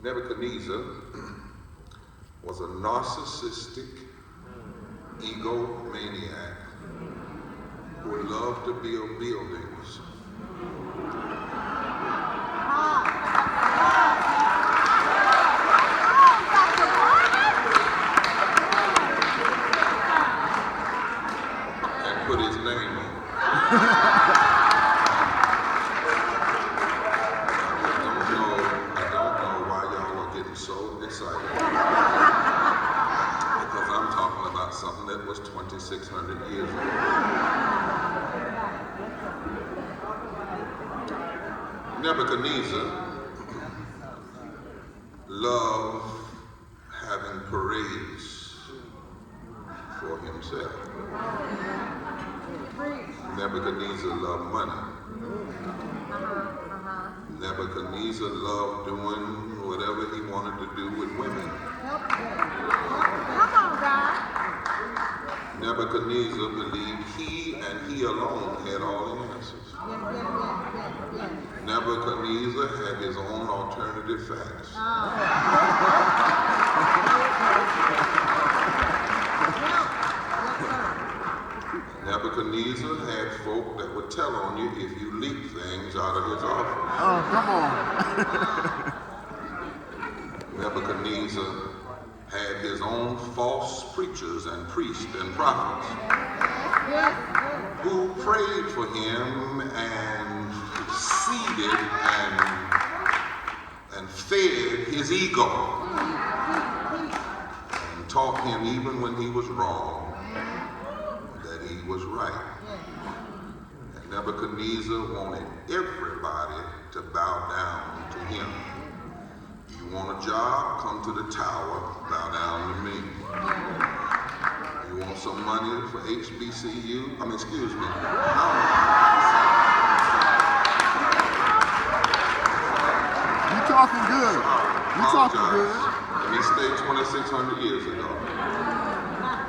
Nebuchadnezzar was a narcissistic egomaniac who loved to build buildings. And put his name on it. I don't know why y'all are getting so excited. Because I'm talking about something that was 2,600 years ago. Nebuchadnezzar loved having parades for himself. Nebuchadnezzar loved money. Nebuchadnezzar loved doing whatever he wanted to do with women. Come on, God. Nebuchadnezzar believed he and he alone had all the answers. Nebuchadnezzar had his own alternative facts. Nebuchadnezzar had folk that would tell on you if you leaked things out of his office. Oh, come on. Nebuchadnezzar had his own false preachers and priests and prophets who prayed for him and seeded and fed his ego and taught him even when he was wrong that he was right. And Nebuchadnezzar wanted everybody to bow down to him. You want a job? Come to the tower, bow down to me. You want some money for HBCU? Excuse me. You talking good. You talking good. Let me stay 2,600 years ago.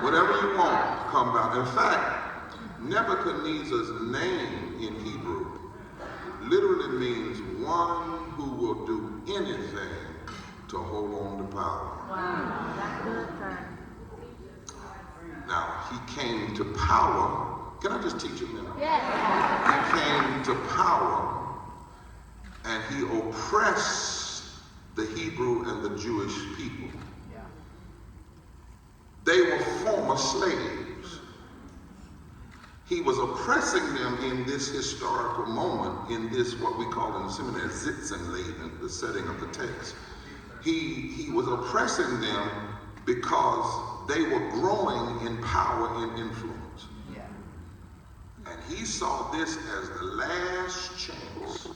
Whatever you want, come bow. In fact, Nebuchadnezzar's name in Hebrew literally means one who will do anything to hold on to power. Wow, that's good, sir. Now, he came to power. Can I just teach a minute? Yes. He came to power and he oppressed the Hebrew and the Jewish people. They were former slaves. He was oppressing them in this historical moment, in this, what we call in the seminary, Sitzenleben, the setting of the text. He was oppressing them because they were growing in power and influence. And he saw this as the last chance.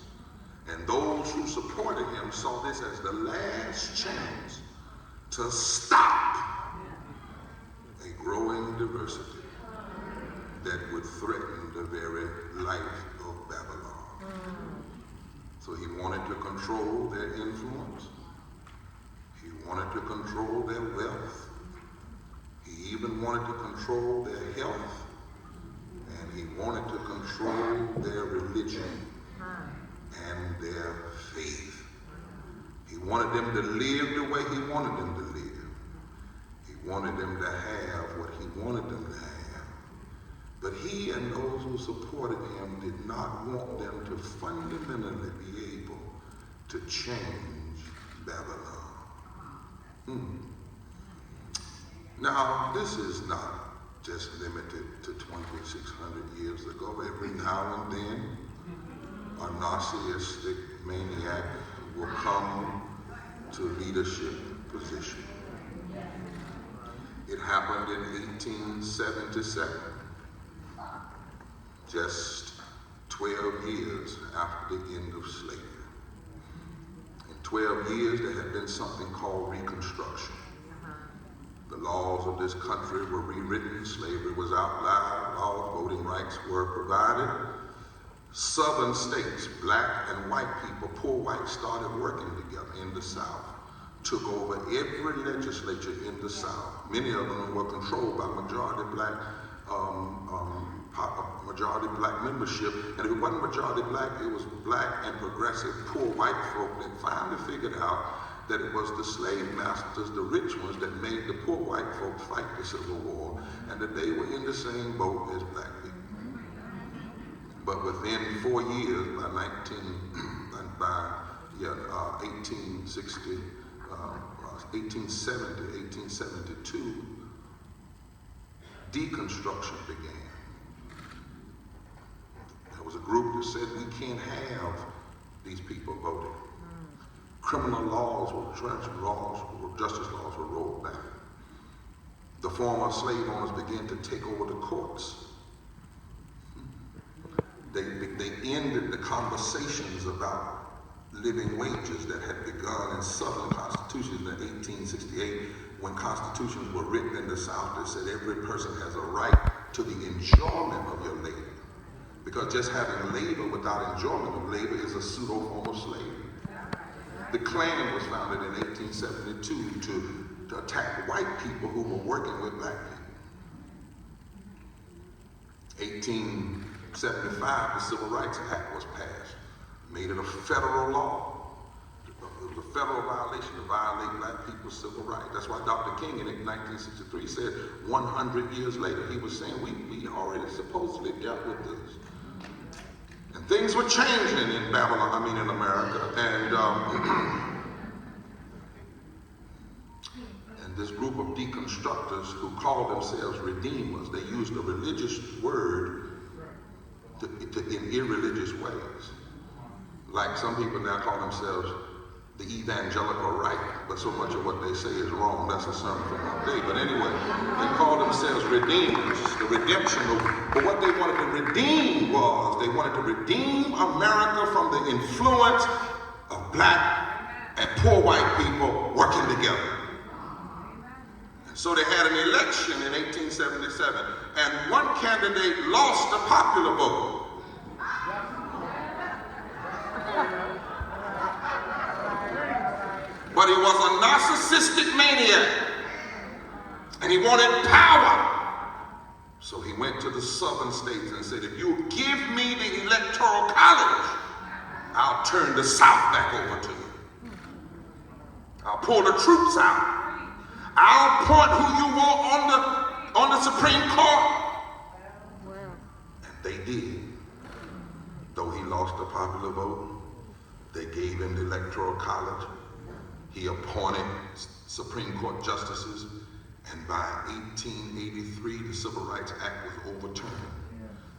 And those who supported him saw this as the last chance to stop a growing diversity that would threaten the very life of Babylon. So he wanted to control their influence. He wanted to control their wealth. He even wanted to control their health. And he wanted to control their religion and their faith. He wanted them to live the way he wanted them to live. He wanted them to have what he wanted them to have. But he and those who supported him did not want them to fundamentally be able to change Babylon. Now, this is not just limited to 2,600 years ago. Every now and then, a narcissistic maniac will come to leadership position. It happened in 1877, just 12 years after the end of slavery. In 12 years, there had been something called Reconstruction. The laws of this country were rewritten, slavery was outlawed, voting rights were provided. Southern states, black and white people, poor whites, started working together in the South, took over every legislature in the South. Many of them were controlled by majority black membership, and if it wasn't majority black, it was black and progressive poor white folk that finally figured out that it was the slave masters, the rich ones, that made the poor white folks fight the Civil War, and that they were in the same boat as black people. But within 4 years, by 1870, 1872, deconstruction began. There was a group that said we can't have these people voting. Criminal laws justice laws were rolled back. The former slave owners began to take over the courts. They ended the conversations about living wages that had begun in Southern constitutions in 1868, when constitutions were written in the South that said every person has a right to the enjoyment of your labor. Because just having labor without enjoyment of labor is a pseudo form of slavery. The Klan was founded in 1872 to attack white people who were working with black people. 1875, the Civil Rights Act was passed, made it a federal law. It was a federal violation to violate black people's civil rights. That's why Dr. King in 1963 said 100 years later, he was saying we already supposedly dealt with this. And things were changing in Babylon, in America. And this group of deconstructors who called themselves redeemers, they used a religious word in irreligious ways. Like some people now call themselves the evangelical right, but so much of what they say is wrong. That's a sermon for another day. But anyway, they call themselves redeemers, the redemption. But what they wanted to redeem was, they wanted to redeem America from the influence of black and poor white people working together. And so they had an election in 1877, and one candidate lost the popular vote. But he was a narcissistic maniac, and he wanted power. So he went to the southern states and said, if you give me the electoral college, I'll turn the South back over to you. I'll pull the troops out. I'll appoint who you want on the Supreme Court. And they did. Though he lost the popular vote, they gave him the electoral college. He appointed Supreme Court justices, and by 1883, the Civil Rights Act was overturned.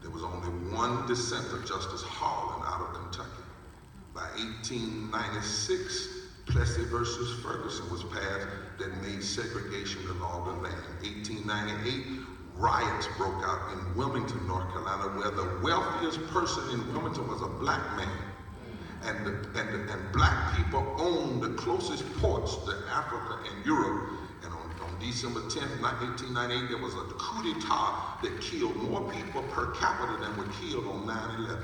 There was only one dissenter, Justice Harlan, out of Kentucky. By 1896, Plessy versus Ferguson was passed that made segregation the law of the land. 1898, riots broke out in Wilmington, North Carolina, where the wealthiest person in Wilmington was a black man. And black people owned the closest ports to Africa and Europe. And on December 10th, 1898, there was a coup d'etat that killed more people per capita than were killed on 9/11.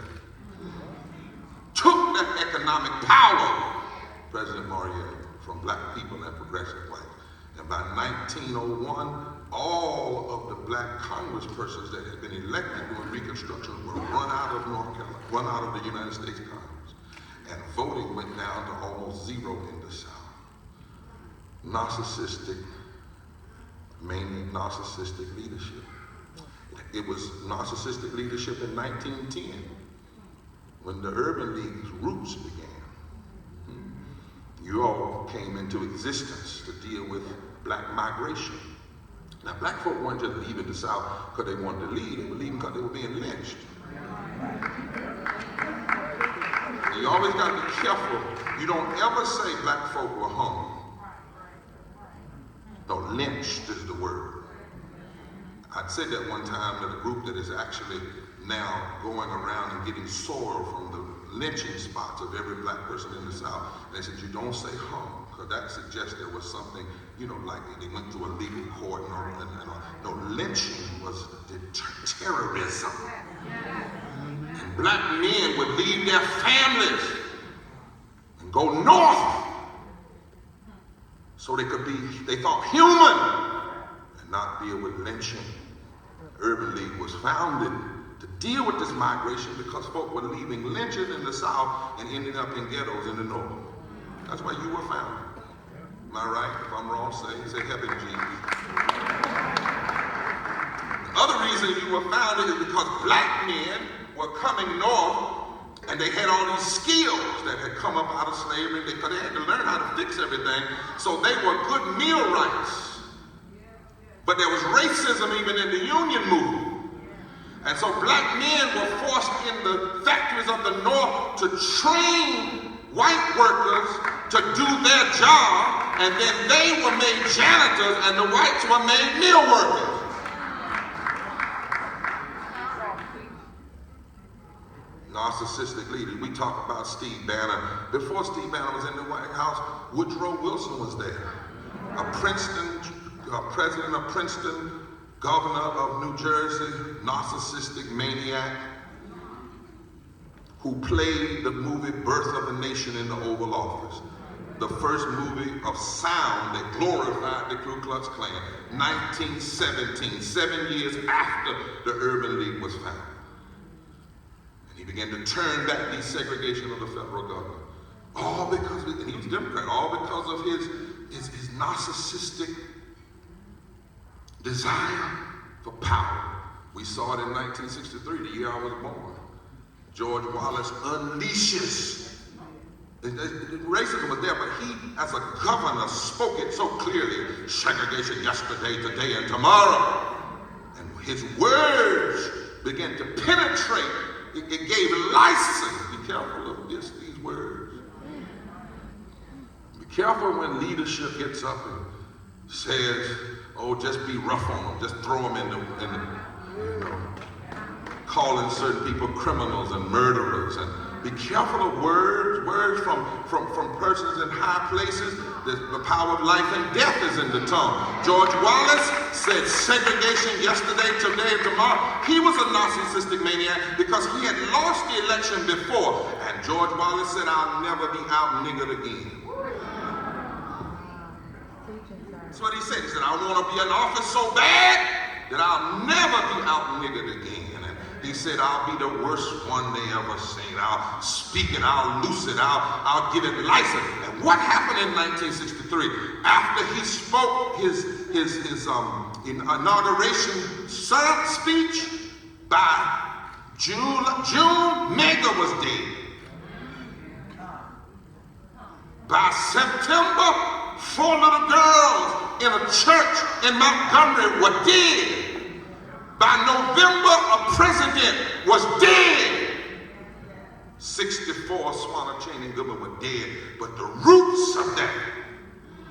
Took that economic power, President Maurier, from black people and progressive whites. And by 1901, all of the black congresspersons that had been elected during Reconstruction were run out of North Carolina, run out of the United States Congress. And voting went down to almost zero in the South. Mainly narcissistic leadership. It was narcissistic leadership in 1910 when the Urban League's roots began. You all came into existence to deal with black migration. Now, black folk weren't just leaving the South because they wanted to leave. They were leaving because they were being lynched. You always got to be careful. You don't ever say black folk were hung. No, lynched is the word. I said that one time that a group that is actually now going around and getting soil from the lynching spots of every black person in the South. They said, you don't say hung, because that suggests there was something, like they went through a legal court and all. No, lynching was terrorism. And black men would leave their families and go north so they could be, they thought, human and not deal with lynching. The Urban League was founded to deal with this migration because folk were leaving lynching in the South and ending up in ghettos in the North. That's why you were founded. Am I right? If I'm wrong, say heaven, Jesus. The other reason you were founded is because black men were coming north and they had all these skills that had come up out of slavery because they had to learn how to fix everything. So they were good millwrights. But there was racism even in the union movement. And so black men were forced in the factories of the North to train white workers to do their job, and then they were made janitors and the whites were made mill workers. Narcissistic leaders. We talk about Steve Bannon. Before Steve Bannon was in the White House, Woodrow Wilson was there. A president of Princeton, governor of New Jersey, narcissistic maniac who played the movie Birth of a Nation in the Oval Office. The first movie of sound that glorified the Ku Klux Klan. 1917, 7 years after the Urban League was founded. And he began to turn back desegregation of the federal government. All because, and he was a Democrat, all because of his narcissistic desire for power. We saw it in 1963, the year I was born. George Wallace unleashes. Racism was there, but he, as a governor, spoke it so clearly. Segregation yesterday, today, and tomorrow. And his words began to penetrate. It gave license. Be careful of these words. Be careful when leadership gets up and says, oh, just be rough on them. Just throw them in the calling certain people criminals and murderers. And be careful of words from persons in high places. The power of life and death is in the tongue. George Wallace said segregation yesterday, today, and tomorrow. He was a narcissistic maniac because he had lost the election before. And George Wallace said, I'll never be out niggered again. That's what he said. He said, I want to be in office so bad that I'll never be out niggered again. He said, I'll be the worst one they ever seen. I'll speak it, I'll loose it, I'll give it license. And what happened in 1963? After he spoke his inauguration speech, by June, Mega was dead. By September, 4 little girls in a church in Montgomery were dead. By November, a president was dead. 64 Swanner and Goodman were dead. But the roots of that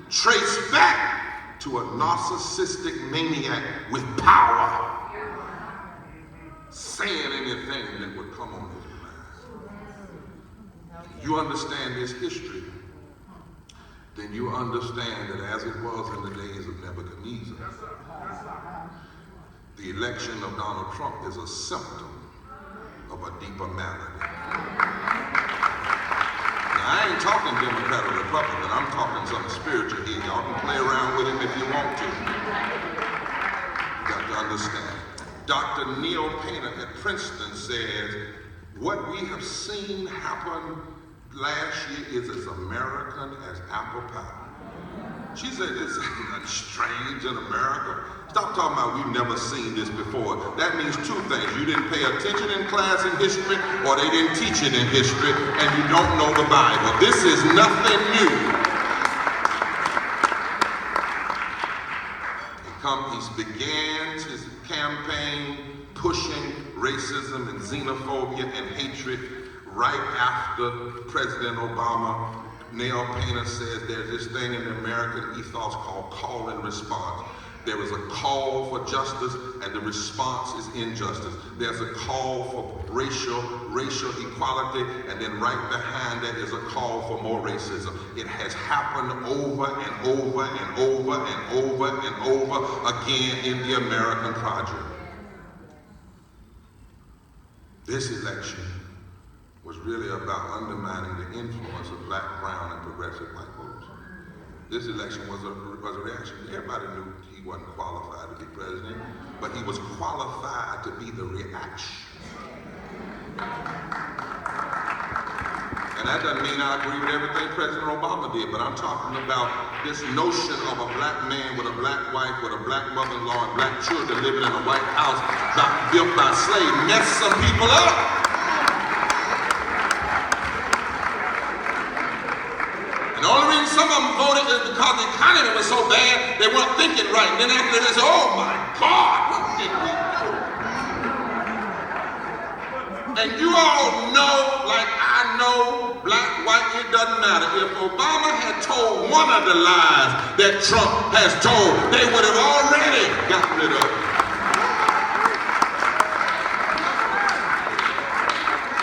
trace back to a narcissistic maniac with power, saying anything that would come on his mind. You understand this history, then you understand that as it was in the days of Nebuchadnezzar, the election of Donald Trump is a symptom of a deeper malady. Now, I ain't talking Democrat or Republican. I'm talking something spiritual here. Y'all can play around with him if you want to. You got to understand. Dr. Neil Painter at Princeton says, what we have seen happen last year is as American as apple pie. She said, this ain't nothing strange in America. Stop talking about we've never seen this before. That means two things. You didn't pay attention in class in history, or they didn't teach it in history, and you don't know the Bible. This is nothing new. He began his campaign pushing racism and xenophobia and hatred right after President Obama. Neil Painter says there's this thing in the American ethos called call and response. There is a call for justice, and the response is injustice. There's a call for racial equality, and then right behind that is a call for more racism. It has happened over and over and over and over and over again in the American project. This election was really about undermining the influence of black, brown, and progressive white voters. This election was a reaction. Everybody knew he wasn't qualified to be president, but he was qualified to be the reaction. And that doesn't mean I agree with everything President Obama did, but I'm talking about this notion of a black man with a black wife, with a black mother-in-law, and black children living in a white house built by slaves messed some people up. And the only reason some of them voted is because the economy was so bad, they weren't thinking right. And then after they said, oh my God, what did we do? And you all know, like I know, black, white, it doesn't matter. If Obama had told one of the lies that Trump has told, they would have already gotten rid of it.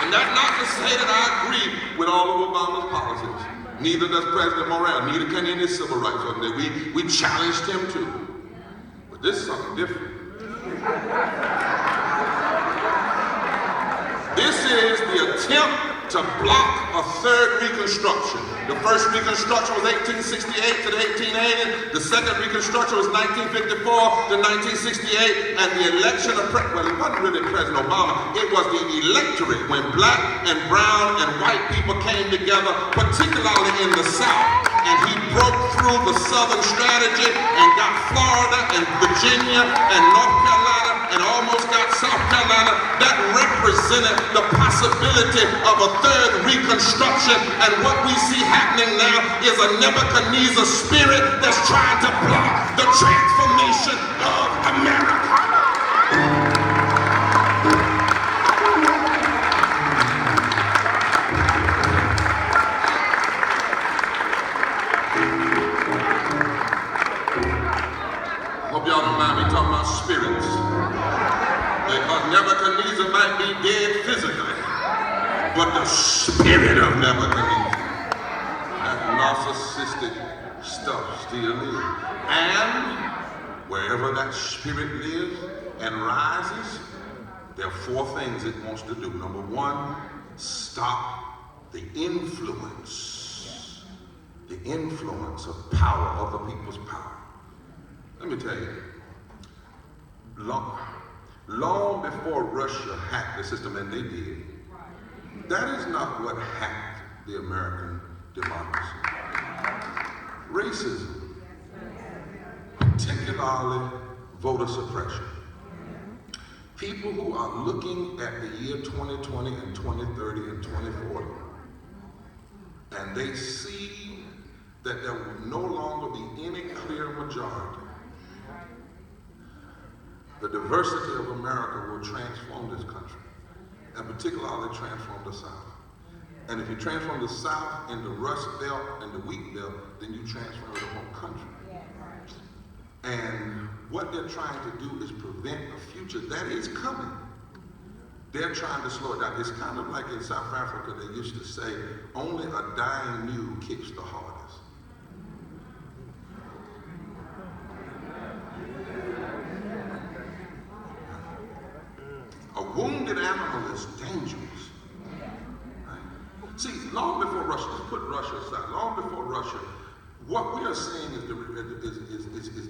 And that's not to say that I agree with all of Obama's policies. Neither does President Morrell, neither can any civil rights organization. We challenged him too. But this is something different. This is the attempt to block a third Reconstruction. The first Reconstruction was 1868 to the 1880. The second Reconstruction was 1954 to 1968. And the election of well, it wasn't really President Obama. It was the electorate when black and brown and white people came together, particularly in the South. And he broke through the Southern strategy and got Florida and Virginia and North Carolina and almost got South Carolina. That represented the possibility of a third Reconstruction. And what we see happening now is a Nebuchadnezzar spirit that's trying to block the transformation of America. Hope y'all don't mind me talking about spirits. Because Nebuchadnezzar might be dead physically, but the spirit of Nebuchadnezzar, that narcissistic stuff still lives. And wherever that spirit lives and rises, there are four things it wants to do. Number one, stop the influence of power, other people's power. Let me tell you, long before Russia hacked the system, and they did, that is not what hacked the American democracy. Racism, particularly voter suppression. People who are looking at the year 2020 and 2030 and 2040, and they see that there will no longer be any clear majority. The diversity of America will transform this country, and particularly transform the South. And if you transform the South into Rust Belt and the Wheat Belt, then you transform the whole country. And what they're trying to do is prevent a future that is coming. They're trying to slow it down. It's kind of like in South Africa, they used to say, only a dying mule kicks the hardest. A wounded animal is dangerous. Right? See, long before Russia, let's put Russia aside, long before Russia, what we are seeing is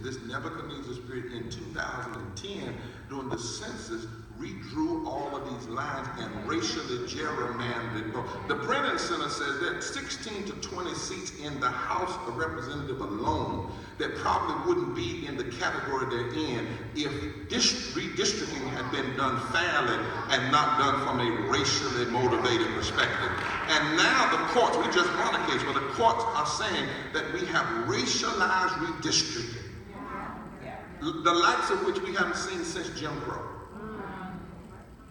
this Nebuchadnezzar spirit in 2010 during the census redrew all of these lines and racially gerrymandered. The Brennan Center says there are 16 to 20 seats in the House of Representatives alone that probably wouldn't be in the category they're in if redistricting had been done fairly and not done from a racially motivated perspective. And now the courts, we just won a case where the courts are saying that we have racialized redistricting, the likes of which we haven't seen since Jim Crow.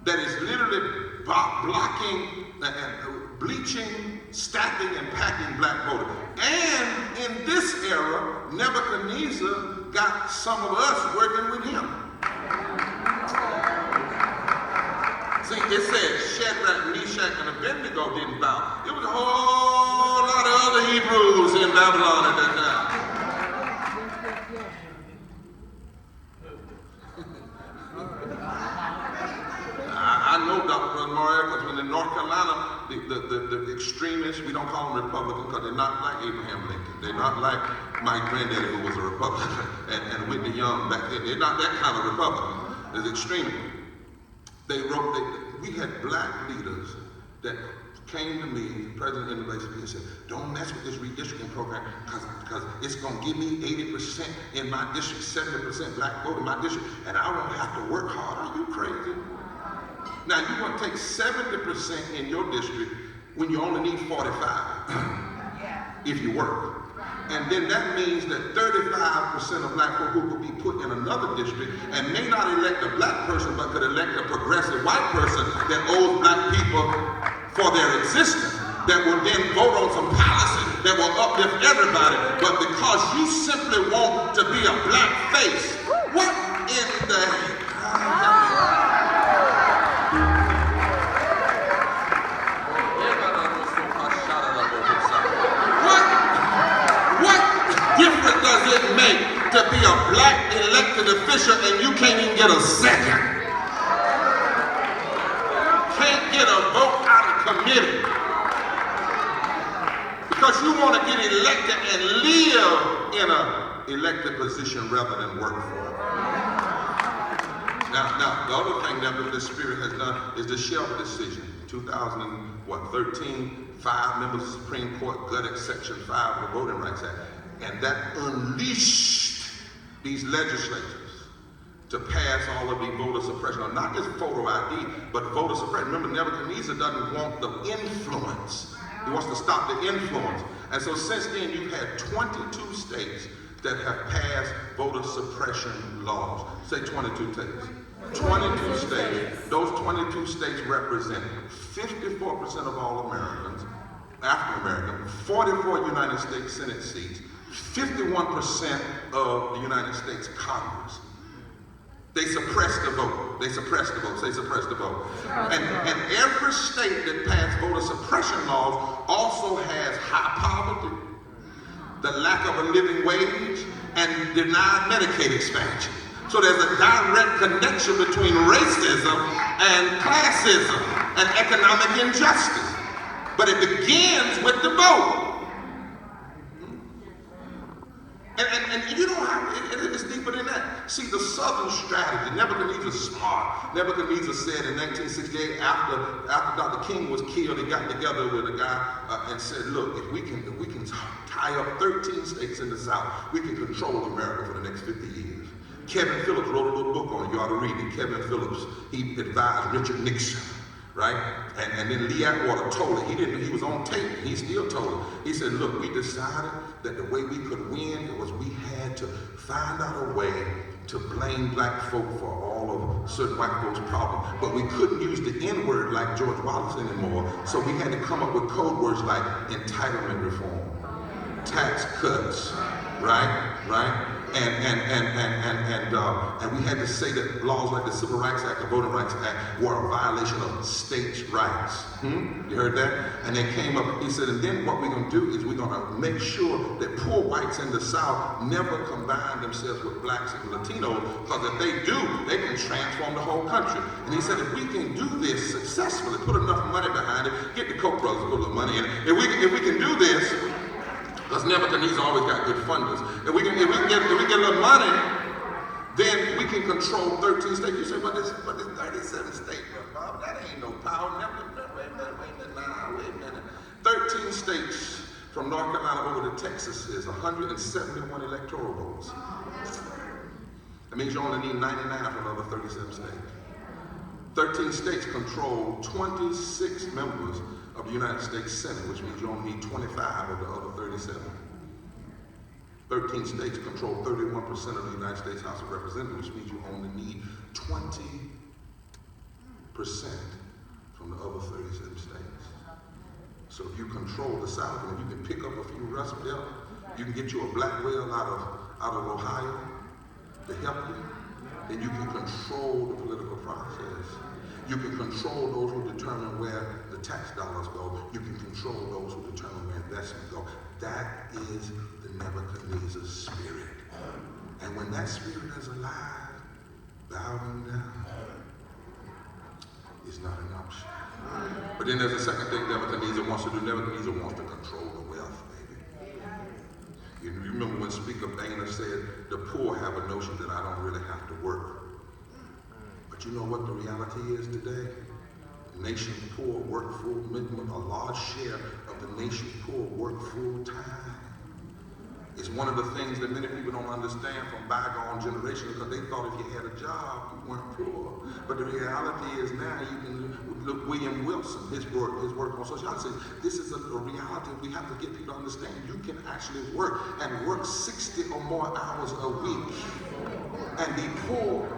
That is literally blocking and bleaching, stacking, and packing black voters. And in this era, Nebuchadnezzar got some of us working with him. See, it said Shadrach, Meshach, and Abednego didn't bow. There was a whole lot of other Hebrews in Babylon at that time. I know Dr. Morrell, because when in North Carolina, the extremists, we don't call them Republicans because they're not like Abraham Lincoln. They're not like my granddaddy who was a Republican and Whitney Young back then. They're not that kind of Republican. They're extremists. We had black leaders that came to me, the president of the NAACP, and said, don't mess with this redistricting program because it's going to give me 80% in my district, 70% black vote in my district, and I won't have to work hard. Are you crazy? Now, you're going to take 70% in your district when you only need 45 if you work. And then that means that 35% of black folk who could be put in another district and may not elect a black person but could elect a progressive white person that owes black people for their existence, that will then vote on some policy that will uplift everybody. But because you simply want to be a black face, what in the difference does it make to be a black elected official and you can't even get a second? Can't get a vote out of committee because you want to get elected and live in an elected position rather than work for it. Now, the other thing that the Spirit has done is the Shelby decision. 2013, 5 members of the Supreme Court gutted Section 5 of the Voting Rights Act. And that unleashed these legislators to pass all of the voter suppression, not just photo ID, but voter suppression. Remember, Nebuchadnezzar doesn't want the influence. He wants to stop the influence. And so since then, you've had 22 states that have passed voter suppression laws. Say 22 states. 22 states. Those 22 states represent 54% of all Americans, African American, 44 United States Senate seats, 51% of the United States Congress. They suppressed the vote. They suppressed the vote. They suppressed the vote. And every state that passed voter suppression laws also has high poverty, the lack of a living wage, and denied Medicaid expansion. So there's a direct connection between racism and classism and economic injustice. But it begins with the vote. And you don't have, it's deeper than that. See, the Southern strategy, Nebuchadnezzar's smart. Nebuchadnezzar said in 1968, after Dr. King was killed, he got together with a guy and said, look, if we can tie up 13 states in the South, we can control America for the next 50 years. Kevin Phillips wrote a little book on it. You ought to read it. Kevin Phillips, he advised Richard Nixon. Right? And then Lee Atwater told it. He was on tape. He still told it. He said, look, we decided that the way we could win was we had to find out a way to blame black folk for all of certain white folks' problems. But we couldn't use the N-word like George Wallace anymore. So we had to come up with code words like entitlement reform, tax cuts, right? And we had to say that laws like the Civil Rights Act, the Voting Rights Act, were a violation of states' rights. You heard that? And they came up, he said, and then what we're going to do is we're going to make sure that poor whites in the South never combine themselves with blacks and Latinos, because if they do, they can transform the whole country. And he said, if we can do this successfully, put enough money behind it, get the Koch brothers to put a little money in it, if we can do this, because Nebuchadnezzar always got good funders. If we get a little money, then we can control 13 states. You say, but it's 37 states. Bob, that ain't no power. Wait a minute. 13 states from North Carolina over to Texas is 171 electoral votes. That means you only need 99 from the other 37 states. 13 states control 26 members of the United States Senate, which means you only need 25 of the other 37. 13 states control 31% of the United States House of Representatives, which means you only need 20% from the other 37 states. So if you control the South, and if you can pick up a few Rust Belt, you can get you a black whale out of Ohio to help you, then you can control the political process. You can control those who determine where the tax dollars go. You can control those who determine where investments go. That is the Nebuchadnezzar spirit. And when that spirit is alive, bowing down is not an option. But then there's a second thing Nebuchadnezzar wants to do. Nebuchadnezzar wants to control the wealth, baby. You remember when Speaker Boehner said, the poor have a notion that I don't really have to work. But you know what the reality is today? The nation's poor work full, a large share of the nation's poor work full time. It's one of the things that many people don't understand from bygone generations, because they thought if you had a job, you weren't poor. But the reality is now, you can look William Wilson, his work on sociology. This is a reality we have to get people to understand. You can actually work and work 60 or more hours a week and be poor.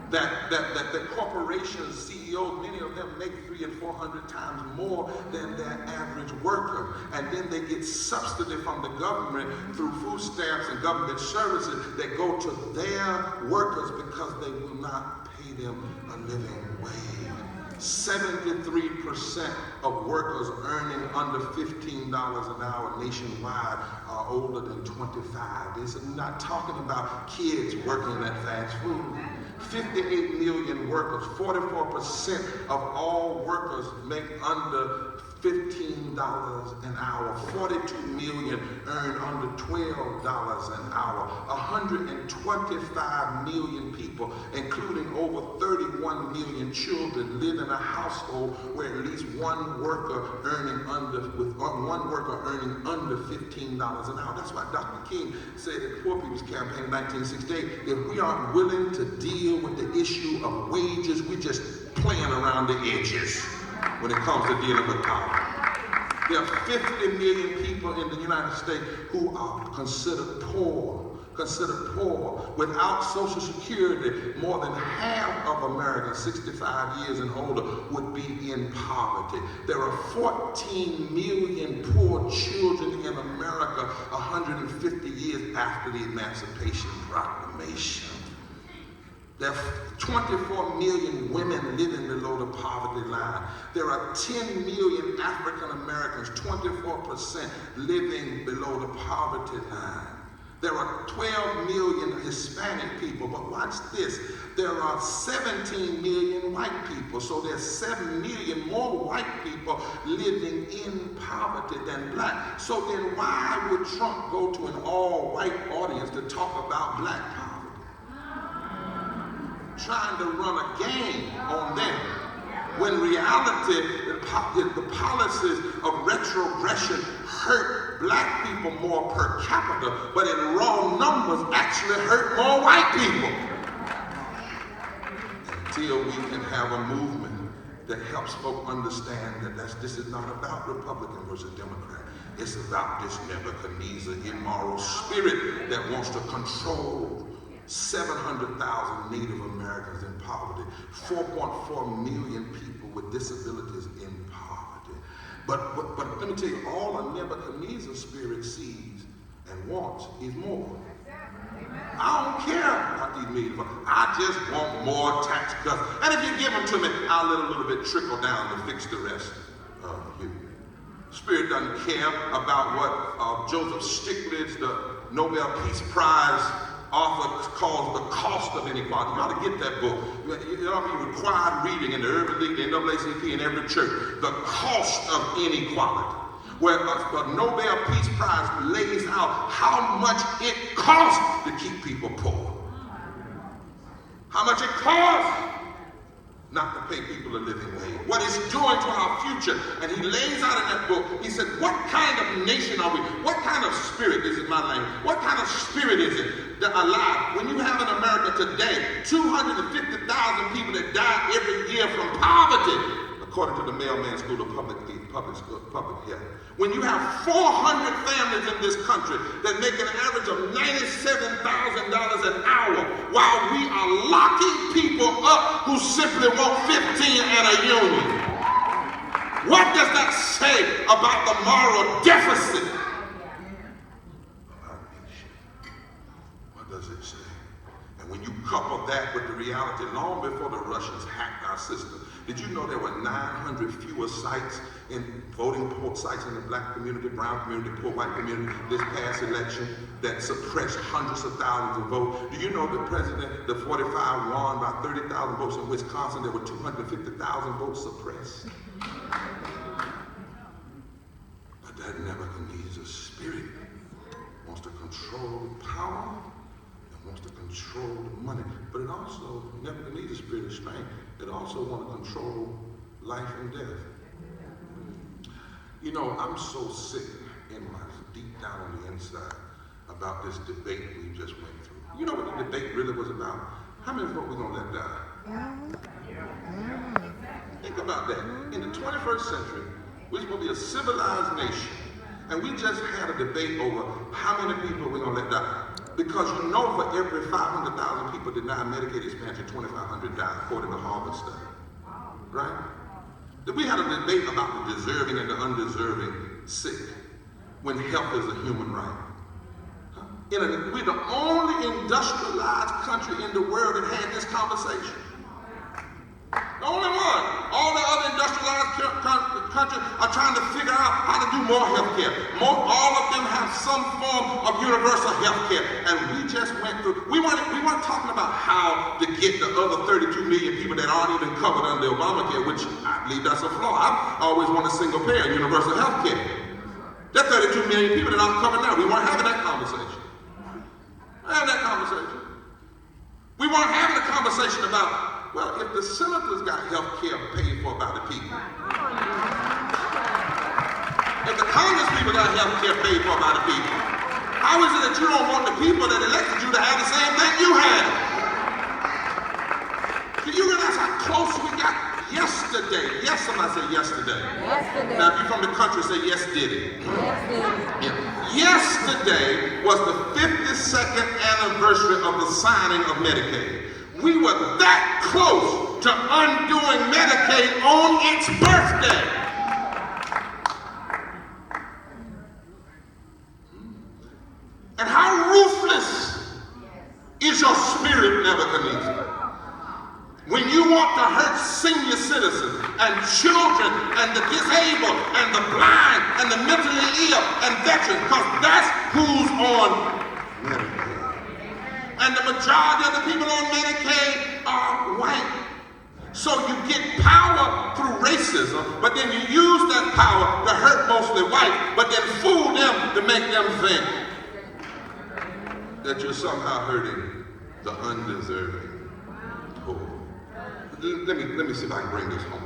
That corporations, CEOs, many of them make 300 and 400 times more than their average worker. And then they get subsidy from the government through food stamps and government services that go to their workers because they will not pay them a living wage. 73% of workers earning under $15 an hour nationwide are older than 25. This is not talking about kids working at fast food. 58 million workers, 44% of all workers make under $15 an hour. 42 million earn under $12 an hour. 125 million people, including over 31 million children, live in a household where at least one worker earning under $15 an hour. That's why Dr. King said at the Poor People's Campaign in 1968, if we aren't willing to deal with the issue of wages, we're just playing around the edges when it comes to dealing with poverty. There are 50 million people in the United States who are considered poor. Without Social Security, more than half of Americans 65 years and older would be in poverty. There are 14 million poor children in America 150 years after the Emancipation Proclamation. There are 24 million women living below the poverty line. There are 10 million African Americans, 24% living below the poverty line. There are 12 million Hispanic people, but watch this. There are 17 million white people, so there's 7 million more white people living in poverty than black. So then why would Trump go to an all-white audience to talk about black poverty? Trying to run a game on them. When reality, the policies of retrogression hurt black people more per capita, but in raw numbers actually hurt more white people. Until we can have a movement that helps folk understand that this is not about Republican versus Democrat. It's about this Nebuchadnezzar immoral spirit that wants to control 700,000 Native Americans in poverty, 4.4 million people with disabilities in poverty. But let me tell you, all a Nebuchadnezzar spirit sees and wants is more. I don't care about these millions. I just want more tax cuts. And if you give them to me, I'll let a little bit trickle down to fix the rest of you. Spirit doesn't care about what Joseph Stiglitz, the Nobel Peace Prize author, calls the cost of inequality. You ought to get that book. It ought to be required reading in the Urban League, the NAACP, in every church. The cost of inequality, where the Nobel Peace Prize lays out how much it costs to keep people poor. How much it costs not to pay people a living wage. What it's doing to our future. And he lays out in that book, he said, what kind of nation are we? What kind of spirit is in my language? What kind of spirit is it that alive? When you have in America today 250,000 people that die every year from poverty, according to the Mailman School of Public Health. When you have 400 families in this country that make an average of $97,000 an hour, while we are locking people up who simply want 15 and a union. What does that say about the moral deficit of our nation? What does it say? And when you couple that with the reality, long before the Russians hacked our system, did you know there were 900 fewer sites in voting sites in the black community, brown community, poor white community this past election that suppressed hundreds of thousands of votes? Do you know the president, the 45 won by 30,000 votes in Wisconsin? There were 250,000 votes suppressed. But that Nebuchadnezzar spirit wants to control power and wants to control the money. But it also, Nebuchadnezzar spirit is strange. It also wants to control life and death. You know, I'm so sick in my deep down on the inside about this debate we just went through. You know what the debate really was about? How many folk we gonna let die? Think about that. In the 21st century, we're supposed to be a civilized nation, and we just had a debate over how many people we're gonna let die. Because you know, for every 500,000 people denied Medicaid expansion, 2,500 died, according to Harvard study. Right? We had a debate about the deserving and the undeserving sick, when health is a human right. We're the only industrialized country in the world that had this conversation. The only one. All the other industrialized countries are trying to figure out how to do more health care. All of them have some form of universal health care. And we just went through, we weren't talking about how to get the other 32 million people that aren't even covered under Obamacare, which I believe that's a flaw. I always want a single payer, universal health care. There are 32 million people that aren't covered now. We weren't having that conversation. We weren't having a conversation about, well, if the senators got health care paid for by the people, if the Congress people got health care paid for by the people, how is it that you don't want the people that elected you to have the same thing you had? Do you realize how close we got yesterday? Yes, somebody say yesterday. Yesterday. Now, if you're from the country, say yes, did it. Yes, did it. Yeah. Yesterday was the 52nd anniversary of the signing of Medicaid. We were that close to undoing Medicaid on its birthday. And how ruthless is your spirit, Nebuchadnezzar? When you want to hurt senior citizens and children and the disabled and the blind and the mentally ill and veterans, because that's who's on Medicaid. And the majority of the people on Medicaid are white. So you get power through racism, but then you use that power to hurt mostly white, but then fool them to make them think that you're somehow hurting the undeserving poor. Let me see if I can bring this home.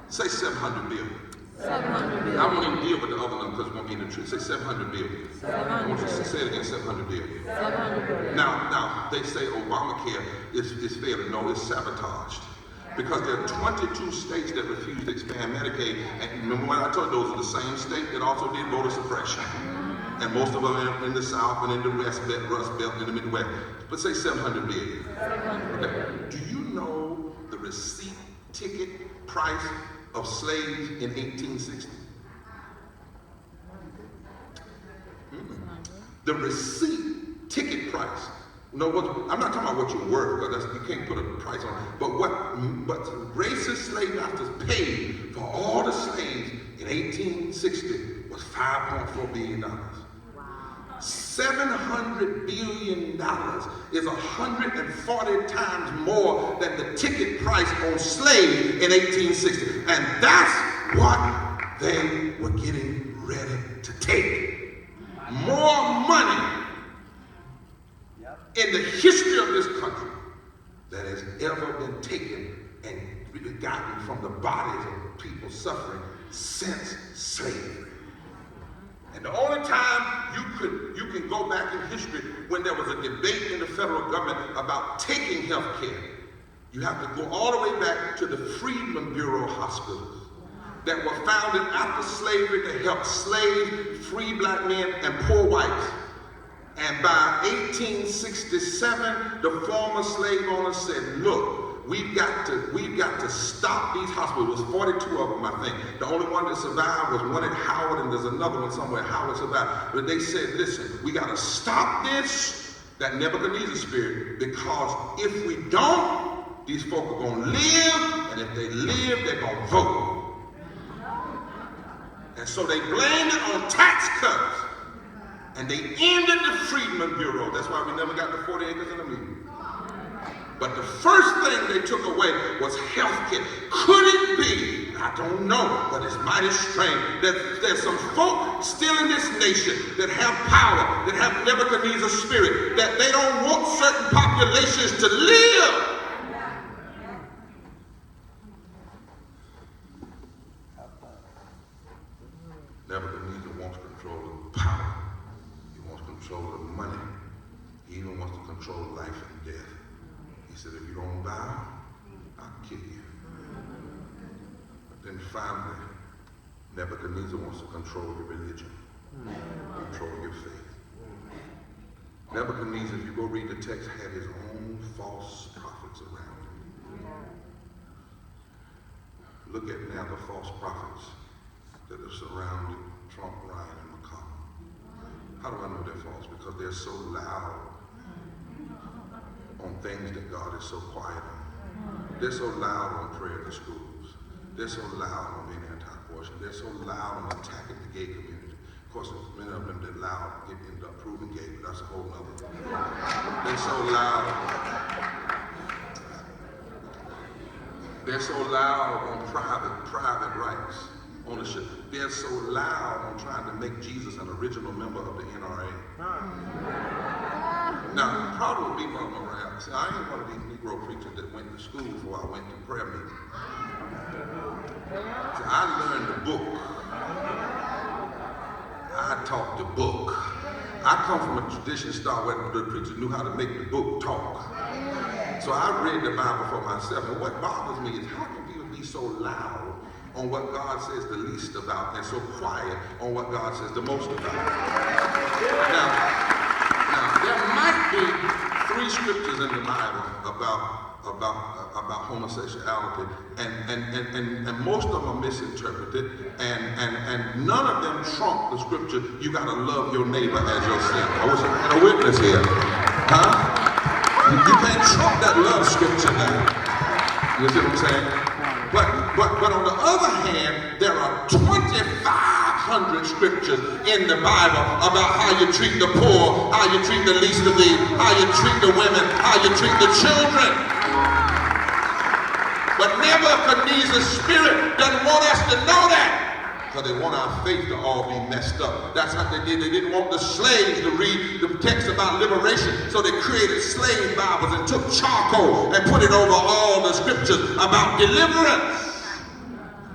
Say 700 billion. 700 billion. I won't even deal with the other number because it won't be the truth. Say 700 billion. 700 I want you to say it again, 700 billion. 700 billion. Now, they say Obamacare is failing. No, it's sabotaged. Because there are 22 states that refuse to expand Medicaid. And remember what I told you, those are the same states that also did voter suppression. And most of them are in the South and in the Rust Belt in the Midwest. But say 700 billion. 700 billion. Okay. Do you know the receipt ticket price of slaves in 1860? The receipt ticket price. No, I'm not talking about what you're worth, because you can't put a price on it. But what racist slave masters paid for all the slaves in 1860 was $5.4 billion. $700 billion is 140 times more than the ticket price on slaves in 1860. And that's what they were getting ready to take. More money in the history of this country that has ever been taken and gotten from the bodies of people suffering since slavery. And the only time you can go back in history when there was a debate in the federal government about taking health care, you have to go all the way back to the Freedmen Bureau hospitals that were founded after slavery to help slave, free black men, and poor whites. And by 1867, the former slave owners said, look, we've got to stop these hospitals. It was 42 of them, I think. The only one that survived was one at Howard, and there's another one somewhere. Howard survived. But they said, listen, we got to stop this, that Nebuchadnezzar spirit, because if we don't, these folk are going to live, and if they live, they're going to vote. And so they blamed it on tax cuts. And they ended the Freedmen Bureau. That's why we never got the 40 acres in the meeting. But the first thing they took away was health care. Could it be, I don't know, but it's mighty strange, that there's some folk still in this nation that have power, that have Nebuchadnezzar's spirit, that they don't want certain populations to live. control of life and death. He said, if you don't bow, I'll kill you. But then finally, Nebuchadnezzar wants to control your religion, control your faith. Nebuchadnezzar, if you go read the text, had his own false prophets around him. Look at now the false prophets that have surrounded Trump, Ryan, and McConnell. How do I know they're false? Because they're so loud on things that God is so quiet on. They're so loud on prayer in the schools. They're so loud on being anti-abortion. They're so loud on attacking the gay community. Of course, many of them that loud end up proving gay, but that's a whole nother thing. They're so loud. They're so loud on private rights, ownership. They're so loud on trying to make Jesus an original member of the NRA. Now, the problem with me, Brother Morale, see, I ain't one of these Negro preachers that went to school before I went to prayer meeting. See, I learned the book. I taught the book. I come from a tradition style where the preacher knew how to make the book talk. So I read the Bible for myself, and what bothers me is how can people be so loud on what God says the least about and so quiet on what God says the most about? Now there might be 3 scriptures in the Bible about homosexuality, and most of them are misinterpreted, and none of them trump the scripture, you gotta love your neighbor as yourself. I wish I had a witness here. Huh? You can't trump that love scripture now. You see what I'm saying? But on the other hand, there are 2,500 scriptures in the Bible about how you treat the poor, how you treat the least of these, how you treat the women, how you treat the children. But Nebuchadnezzar's spirit doesn't want us to know that. Because they want our faith to all be messed up. That's what they did. They didn't want the slaves to read the text about liberation, so they created slave Bibles and took charcoal and put it over all the scriptures about deliverance.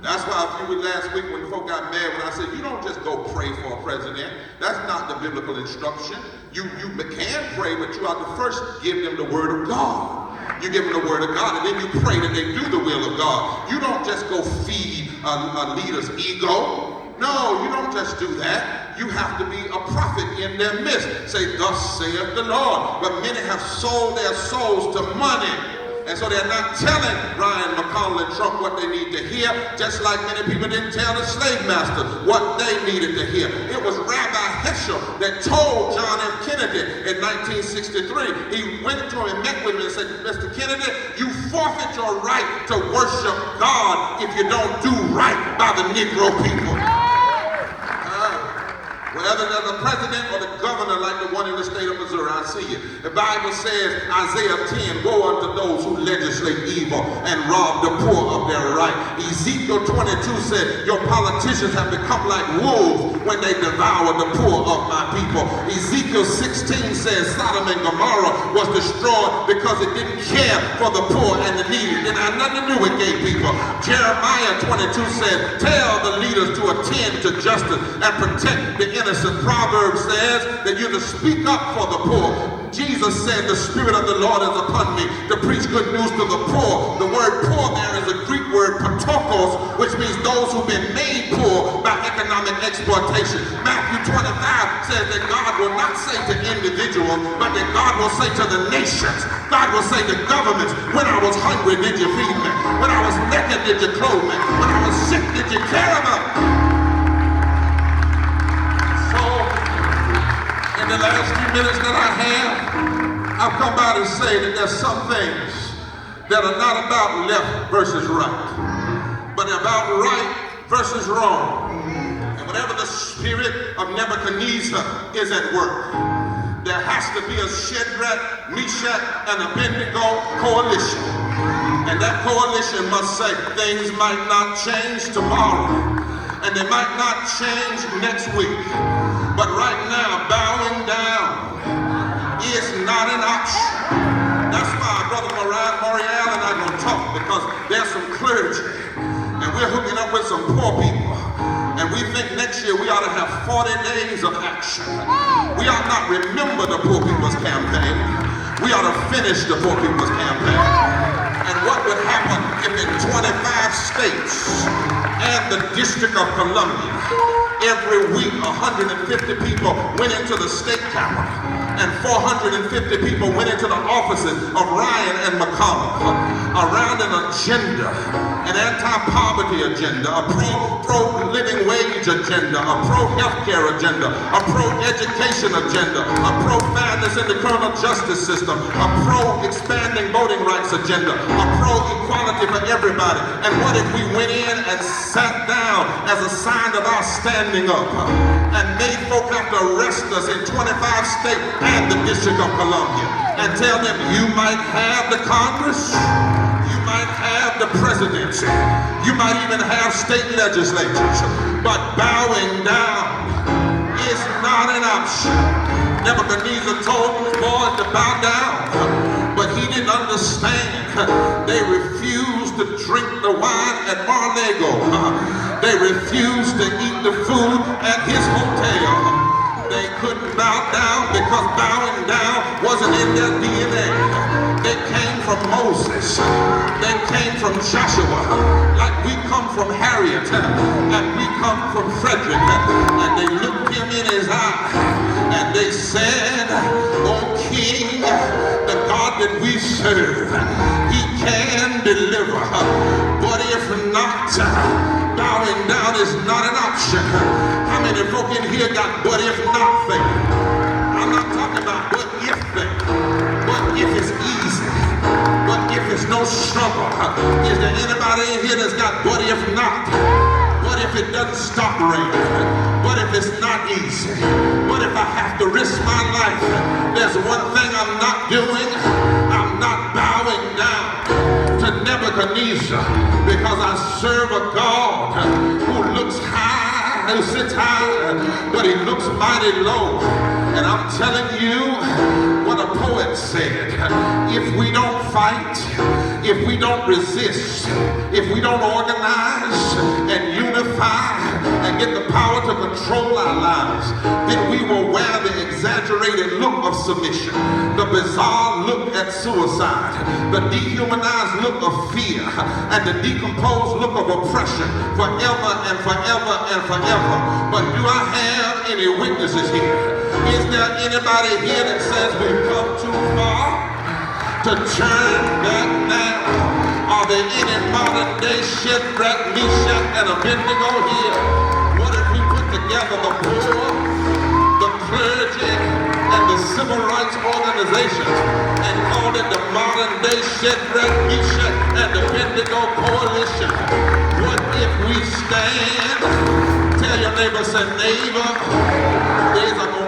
That's why a few weeks last week when folk got mad when I said, you don't just go pray for a president. That's not the biblical instruction. You can pray, but you have to first give them the word of God. You give them the word of God, and then you pray that they do the will of God. You don't just go feed a leader's ego. No, you don't just do that. You have to be a prophet in their midst. Say, thus saith the Lord. But many have sold their souls to money. And so they're not telling Ryan, McConnell, and Trump what they need to hear, just like many people didn't tell the slave masters what they needed to hear. It was Rabbi Heschel that told John F. Kennedy in 1963. He went to him and met with him and said, Mr. Kennedy, you forfeit your right to worship God if you don't do right by the Negro people. Whether they're the president or the governor like the one in the state of Missouri, I see it. The Bible says, Isaiah 10, woe unto those who legislate evil and rob the poor of their right. Ezekiel 22 said, your politicians have become like wolves when they devour the poor of my people. Ezekiel 16 says, Sodom and Gomorrah was destroyed because it didn't care for the poor and the needy. It had nothing to do with gay people. Jeremiah 22 said, tell the leaders to attend to justice and protect the innocent. Proverbs says that you're to speak up for the poor. Jesus said the Spirit of the Lord is upon me to preach good news to the poor. The word poor there is a Greek word patokos, which means those who've been made poor by economic exploitation. Matthew 25 says that God will not say to individuals, but that God will say to the nations. God will say to governments, when I was hungry, did you feed me? When I was naked, did you clothe me? When I was sick, did you care about me? In the last few minutes that I have, I've come by to say that there's some things that are not about left versus right, but about right versus wrong. And whenever the spirit of Nebuchadnezzar is at work, there has to be a Shadrach, Meshach, and Abednego coalition. And that coalition must say things might not change tomorrow, and they might not change next week. But right now, bowing down is not an option. That's why Brother Morial and I are going to talk, because there's some clergy, and we're hooking up with some poor people. And we think next year we ought to have 40 days of action. We ought not remember the poor people's campaign. We ought to finish the Poor People's Campaign. And what would happen if in 25 states and the District of Columbia, every week 150 people went into the state capitol and 450 people went into the offices of Ryan and McConnell around an agenda, an anti-poverty agenda, a pro-living wage agenda, a pro-healthcare agenda, a pro-education agenda, a pro-fairness in the criminal justice system, a pro-expanding voting rights agenda, a pro-equality for everybody. And what if we went in and sat down as a sign of our standing up and made folk have to arrest us in 25 states and the District of Columbia and tell them you might have the Congress, you might have the presidency, you might even have state legislatures, but bowing down is not an option. Nebuchadnezzar told his boys to bow down, but he didn't understand. They refused to drink the wine at Mar-a-Lago. They refused to eat the food at his hotel. They couldn't bow down because bowing down wasn't in their DNA. They came from Moses. They came from Joshua. Like we come from Harriet and we come from Frederick. And they looked him in his eye and they said, "O King, the God that we serve, he can deliver. But if not, bowing down is not an option." How many folk in here got but if not thing? I'm not talking about but if thing. But if it's easy. But if it's no struggle. Is there anybody in here that's got but if not? What if it doesn't stop raining? What if it's not easy? What if I have to risk my life? There's one thing I'm not doing. I'm not bowing down to Nebuchadnezzar, because I serve a God who looks high, who sits high, but he looks mighty low. And I'm telling you what a poet said: if we don't fight, if we don't resist, if we don't organize and unify and get the power to control our lives, then we will wear the exaggerated look of submission, the bizarre look at suicide, the dehumanized look of fear, and the decomposed look of oppression forever and forever and forever. But do I have any witnesses here? Is there anybody here that says we've come too far to turn back now? Are there any modern day Shadrach, Meshach, and Abednego here? What if we put together the poor, the clergy, and the civil rights organizations and called it the modern day Shadrach, Meshach, and Abednego coalition? What if we stand? Tell your neighbor, say, neighbor,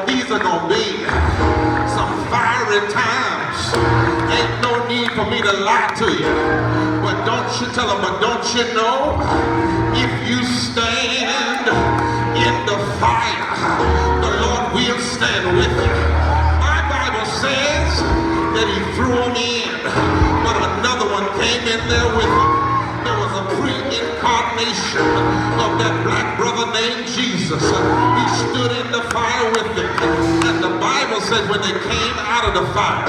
these are gonna be some fiery times. Ain't no need for me to lie to you. But don't you tell them, but don't you know, if you stand in the fire, the Lord will stand with you. My Bible says that he threw them in, but another one came in there with him. There was a pre-incarnation of that black brother named Jesus. He stood in the fire with them. And the Bible says when they came out of the fire,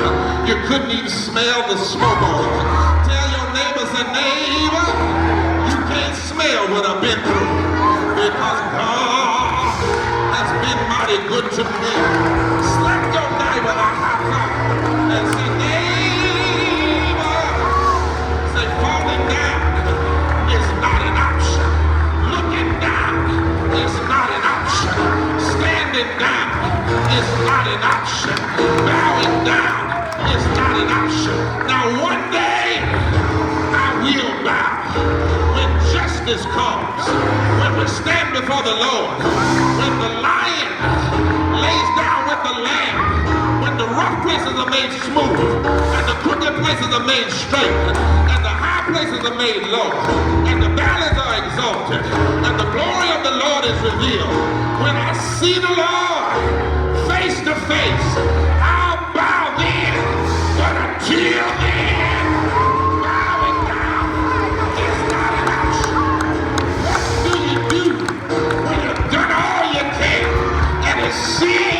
you couldn't even smell the smoke on it. Tell your neighbors and neighbor, you can't smell what I've been through, because God has been mighty good to me. Slap your neighbor a high five and say, neighbor, say, falling down is not an option. Looking down is not an option. Standing down is not an option. Bowing down is not an option. Now one day I will bow when justice comes, when we stand before the Lord, when the lion lays down with the lamb, when the rough places are made smooth and the crooked places are made straight and the high places are made low and the valleys are exalted and the glory of the Lord is revealed. When I see the Lord face to face, I'll bow then, but until then, bowing down is not an option. What do you do when you've done all you can and it seems